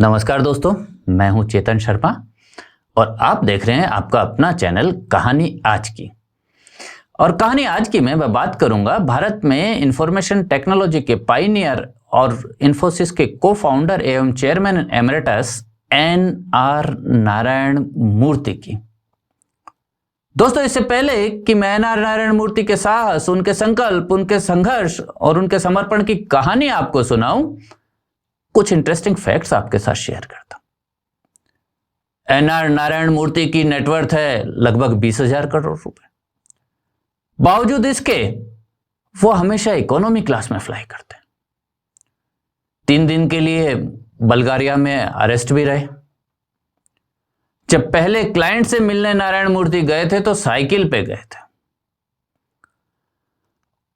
नमस्कार दोस्तों, मैं हूं चेतन शर्मा और आप देख रहे हैं आपका अपना चैनल कहानी आज की। और कहानी आज की में मैं बात करूंगा भारत में इंफॉर्मेशन टेक्नोलॉजी के पायनियर और इन्फोसिस के को फाउंडर एवं चेयरमैन एमरेटस एन.आर. नारायण मूर्ति की। दोस्तों, इससे पहले कि मैं एन.आर. नारायण मूर्ति के साहस, उनके संकल्प, उनके संघर्ष और उनके समर्पण की कहानी आपको सुनाऊं, कुछ इंटरेस्टिंग फैक्ट्स आपके साथ शेयर करता हूं। एन.आर. नारायण मूर्ति की नेटवर्थ है लगभग 20,000 करोड़ रुपए। बावजूद इसके वो हमेशा इकोनॉमी क्लास में फ्लाई करते हैं। 3 दिन के लिए बल्गारिया में अरेस्ट भी रहे। जब पहले क्लाइंट से मिलने नारायण मूर्ति गए थे तो साइकिल पे गए थे।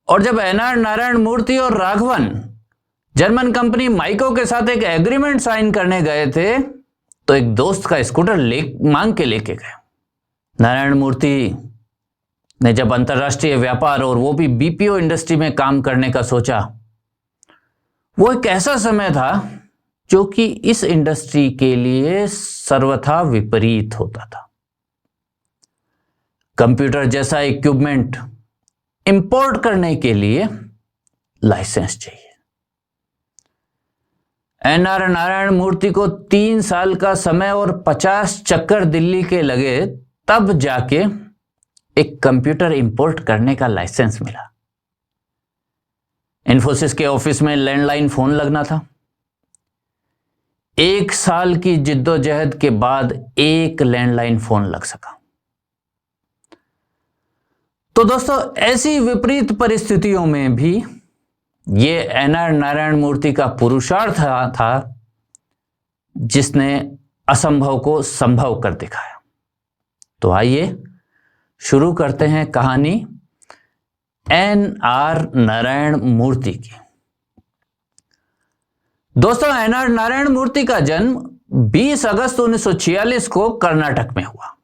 और जब एन.आर. नारायण मूर्ति और राघवन जर्मन कंपनी माइको के साथ एक एग्रीमेंट साइन करने गए थे तो एक दोस्त का स्कूटर मांग के लेके गए। नारायण मूर्ति ने जब अंतरराष्ट्रीय व्यापार और वो भी बीपीओ इंडस्ट्री में काम करने का सोचा, वो एक ऐसा समय था जो कि इस इंडस्ट्री के लिए सर्वथा विपरीत होता था। कंप्यूटर जैसा इक्विपमेंट इंपोर्ट करने के लिए लाइसेंस चाहिए। एन.आर. नारायण मूर्ति को 3 साल का समय और 50 चक्कर दिल्ली के लगे, तब जाके एक कंप्यूटर इंपोर्ट करने का लाइसेंस मिला। इन्फोसिस के ऑफिस में लैंडलाइन फोन लगना था। 1 साल की जिद्दोजहद के बाद एक लैंडलाइन फोन लग सका। तो दोस्तों, ऐसी विपरीत परिस्थितियों में भी ये एन.आर. नारायण मूर्ति का पुरुषार्थ था जिसने असंभव को संभव कर दिखाया। तो आइए शुरू करते हैं कहानी एन.आर. नारायण मूर्ति की। दोस्तों, एन.आर. नारायण मूर्ति का जन्म 20 अगस्त 1946 को कर्नाटक में हुआ।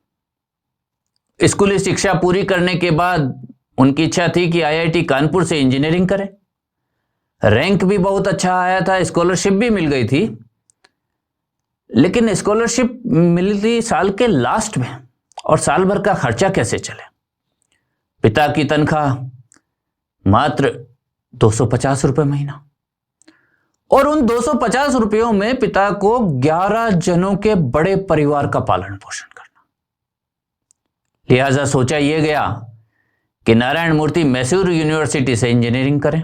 स्कूली शिक्षा पूरी करने के बाद उनकी इच्छा थी कि आईआईटी कानपुर से इंजीनियरिंग करें। रैंक भी बहुत अच्छा आया था, स्कॉलरशिप भी मिल गई थी, लेकिन स्कॉलरशिप मिली थी साल के लास्ट में और साल भर का खर्चा कैसे चले। पिता की तनख्वाह मात्र 250 रुपए महीना, और उन 250 रुपयों में पिता को 11 जनों के बड़े परिवार का पालन पोषण करना। लिहाजा सोचा यह गया कि नारायण मूर्ति मैसूर यूनिवर्सिटी से इंजीनियरिंग करें।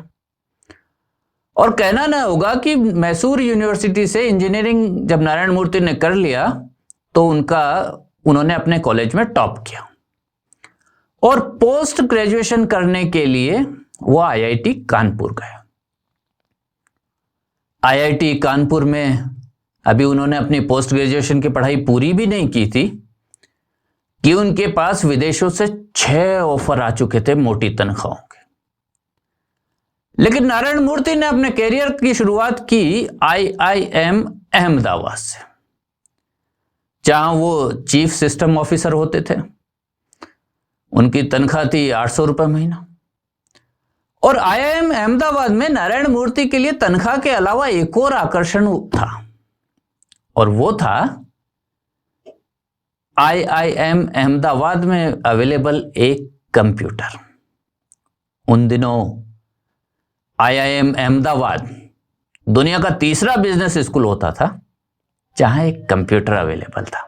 और कहना ना होगा कि मैसूर यूनिवर्सिटी से इंजीनियरिंग जब नारायण मूर्ति ने कर लिया तो उन्होंने अपने कॉलेज में टॉप किया और पोस्ट ग्रेजुएशन करने के लिए वो आईआईटी कानपुर गए। आईआईटी कानपुर में अभी उन्होंने अपनी पोस्ट ग्रेजुएशन की पढ़ाई पूरी भी नहीं की थी कि उनके पास विदेशों से 6 ऑफर आ चुके थे मोटी तनख्वाहों के। लेकिन नारायण मूर्ति ने अपने कैरियर की शुरुआत की आईआईएम अहमदाबाद से, जहां वो चीफ सिस्टम ऑफिसर होते थे। उनकी तनख्वाह थी 800 रुपए महीना। और आईआईएम अहमदाबाद में नारायण मूर्ति के लिए तनख्वाह के अलावा एक और आकर्षण था, और वो था आईआईएम अहमदाबाद में अवेलेबल एक कंप्यूटर। उन दिनों आईआईएम अहमदाबाद दुनिया का तीसरा बिजनेस स्कूल होता था जहां एक कंप्यूटर अवेलेबल था।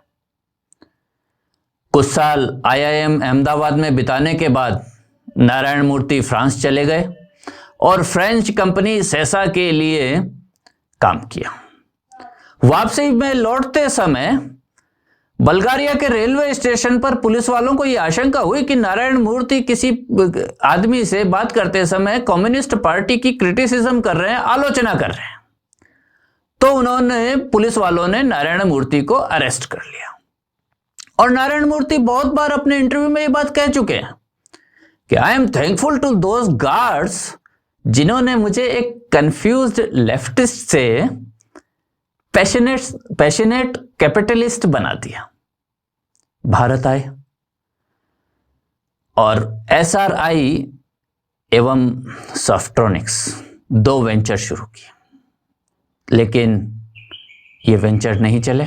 कुछ साल आईआईएम अहमदाबाद में बिताने के बाद नारायण मूर्ति फ्रांस चले गए और फ्रेंच कंपनी सेसा के लिए काम किया। वापसी में लौटते समय बल्गारिया के रेलवे स्टेशन पर पुलिस वालों को यह आशंका हुई कि नारायण मूर्ति किसी आदमी से बात करते समय कम्युनिस्ट पार्टी की क्रिटिसिज्म कर रहे हैं, आलोचना कर रहे हैं। तो पुलिस वालों ने नारायण मूर्ति को अरेस्ट कर लिया। और नारायण मूर्ति बहुत बार अपने इंटरव्यू में ये बात कह चुके हैं कि I am thankful to those guards जिन्होंने मुझे एक कंफ्यूज्ड लेफ्टिस्ट से पैशनेट कैपिटलिस्ट बना दिया। भारत आए और एसआरआई एवं सॉफ्ट्रॉनिक्स 2 वेंचर शुरू किए, लेकिन ये वेंचर नहीं चले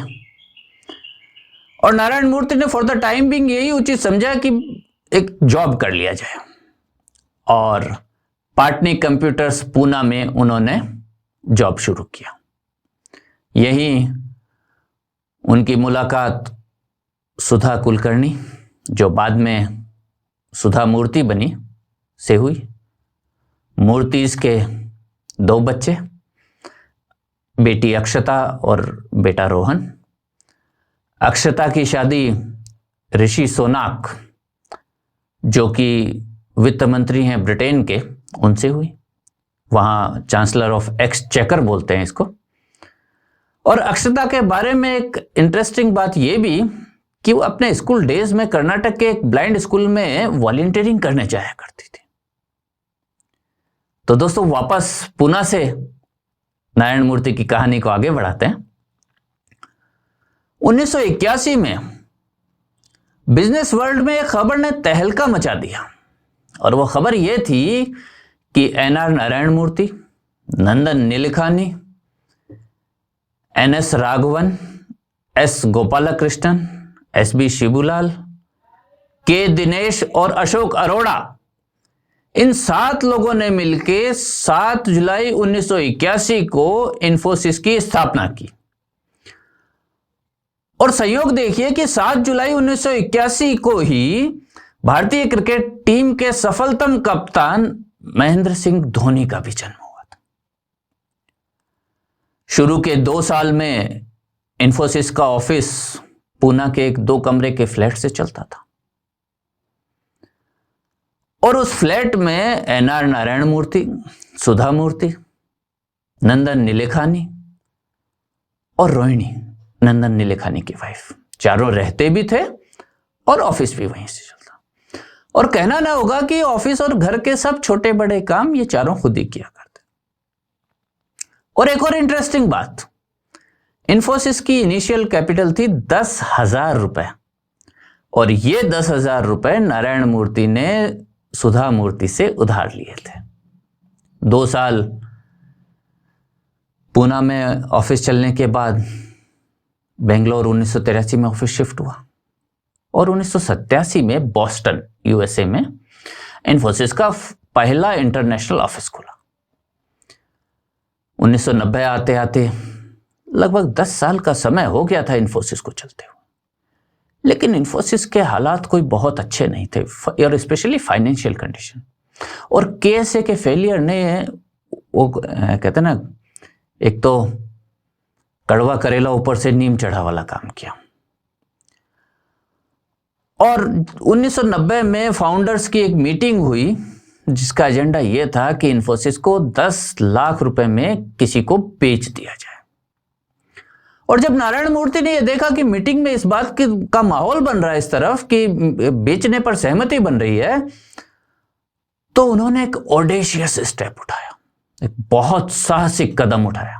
और नारायण मूर्ति ने फॉर द टाइम बिंग यही उचित समझा कि एक जॉब कर लिया जाए और पाटनी कंप्यूटर्स पूना में उन्होंने जॉब शुरू किया। यही उनकी मुलाकात सुधा कुलकर्णी, जो बाद में सुधा मूर्ति बनी, से हुई। मूर्तिज के 2 बच्चे, बेटी अक्षता और बेटा रोहन। अक्षता की शादी ऋषि सोनाक, जो कि वित्त मंत्री हैं ब्रिटेन के, उनसे हुई। वहां चांसलर ऑफ एक्सचेकर बोलते हैं इसको। और अक्षता के बारे में एक इंटरेस्टिंग बात यह भी कि वो अपने स्कूल डेज में कर्नाटक के एक ब्लाइंड स्कूल में वॉलंटियरिंग करने जाया करती थी। तो दोस्तों वापस पुणे से नारायण मूर्ति की कहानी को आगे बढ़ाते हैं। 1981 में बिजनेस वर्ल्ड में एक खबर ने तहलका मचा दिया और वो खबर यह थी कि NR Narayana Murthy, Nandan Nilekani, NS Raghavan, S Gopalakrishnan, SB Shibulal, K Dinesh और अशोक अरोड़ा, इन 7 लोगों ने मिलकर 7 जुलाई 1981 को इन्फोसिस की स्थापना की। और संयोग देखिए कि 7 जुलाई 1981 को ही भारतीय क्रिकेट टीम के सफलतम कप्तान महेंद्र सिंह धोनी का भी जन्म हुआ था। शुरू के 2 साल में इन्फोसिस का ऑफिस पूना के एक 2 कमरे के फ्लैट से चलता था और उस फ्लैट में एनआर नारायण मूर्ति, सुधा मूर्ति, नंदन नीलेखानी और रोहिणी, नंदन नीलेखानी की वाइफ, चारों रहते भी थे और ऑफिस भी वहीं से चलता। और कहना ना होगा कि ऑफिस और घर के सब छोटे बड़े काम ये चारों खुद ही किया करते। और एक और इंटरेस्टिंग बात, इन्फोसिस की इनिशियल कैपिटल थी 10,000 रुपए और ये 10,000 रुपए नारायण मूर्ति ने सुधा मूर्ति से उधार लिए थे। 2 साल पूना में ऑफिस चलने के बाद बेंगलोर 1983 में ऑफिस शिफ्ट हुआ और 1987 में बॉस्टन यूएसए में इन्फोसिस का पहला इंटरनेशनल ऑफिस खुला। 1990 आते आते लगभग 10 साल का समय हो गया था इन्फोसिस को चलते हुए, लेकिन इन्फोसिस के हालात कोई बहुत अच्छे नहीं थे और स्पेशली फाइनेंशियल कंडीशन। और केएसए के फेलियर ने वो कहते ना, एक तो कड़वा करेला ऊपर से नीम चढ़ा वाला काम किया। और 1990 में फाउंडर्स की एक मीटिंग हुई जिसका एजेंडा यह था कि इन्फोसिस को 10 लाख रुपए में किसी को बेच दिया जाए। और जब नारायण मूर्ति ने यह देखा कि मीटिंग में इस बात का माहौल बन रहा है इस तरफ कि बेचने पर सहमति बन रही है, तो उन्होंने एक ऑडेशियस स्टेप उठाया, एक बहुत साहसिक कदम उठाया।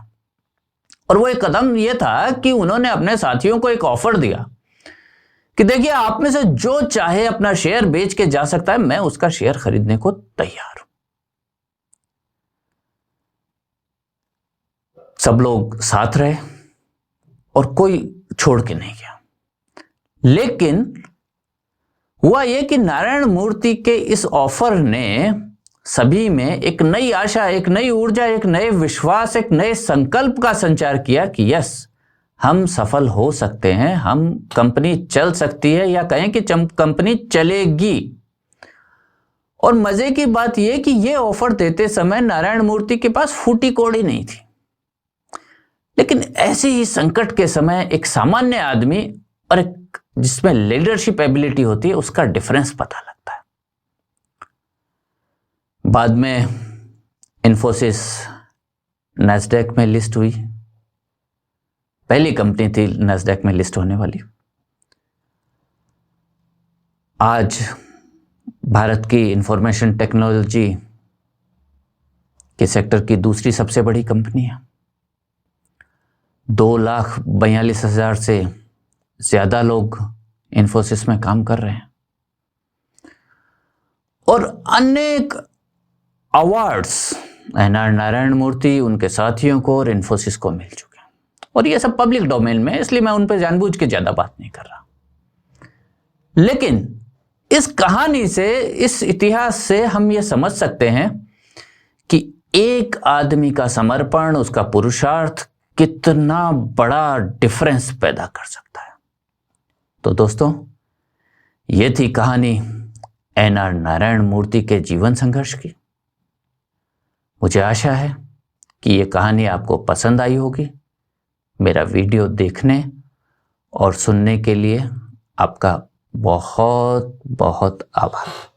और वो एक कदम यह था कि उन्होंने अपने साथियों को एक ऑफर दिया कि देखिए, आप में से जो चाहे अपना शेयर बेच के जा सकता है, मैं उसका शेयर खरीदने को तैयार हूं। सब लोग साथ रहे और कोई छोड़ के नहीं गया। लेकिन हुआ यह कि नारायण मूर्ति के इस ऑफर ने सभी में एक नई आशा, एक नई ऊर्जा, एक नए विश्वास, एक नए संकल्प का संचार किया कि यस, हम सफल हो सकते हैं, हम कंपनी चल सकती है, या कहें कि कंपनी चलेगी। और मजे की बात यह कि यह ऑफर देते समय नारायण मूर्ति के पास फूटी कौड़ी नहीं थी, लेकिन ऐसे ही संकट के समय एक सामान्य आदमी और एक जिसमें लीडरशिप एबिलिटी होती है, उसका डिफरेंस पता लगता है। बाद में इन्फोसिस नैस्डैक में लिस्ट हुई, पहली कंपनी थी नैस्डैक में लिस्ट होने वाली। आज भारत की इंफॉर्मेशन टेक्नोलॉजी के सेक्टर की दूसरी सबसे बड़ी कंपनी है। 2,42,000 से ज्यादा लोग इन्फोसिस में काम कर रहे हैं और अनेक अवार्ड्स एनआर नारायण मूर्ति, उनके साथियों को और इन्फोसिस को मिल चुके हैं। और ये सब पब्लिक डोमेन में, इसलिए मैं उन पर जानबूझ के ज्यादा बात नहीं कर रहा। लेकिन इस कहानी से, इस इतिहास से हम ये समझ सकते हैं कि एक आदमी का समर्पण, उसका पुरुषार्थ कितना बड़ा डिफरेंस पैदा कर सकता है। तो दोस्तों, ये थी कहानी एन.आर. नारायण मूर्ति के जीवन संघर्ष की। मुझे आशा है कि ये कहानी आपको पसंद आई होगी। मेरा वीडियो देखने और सुनने के लिए आपका बहुत बहुत आभार।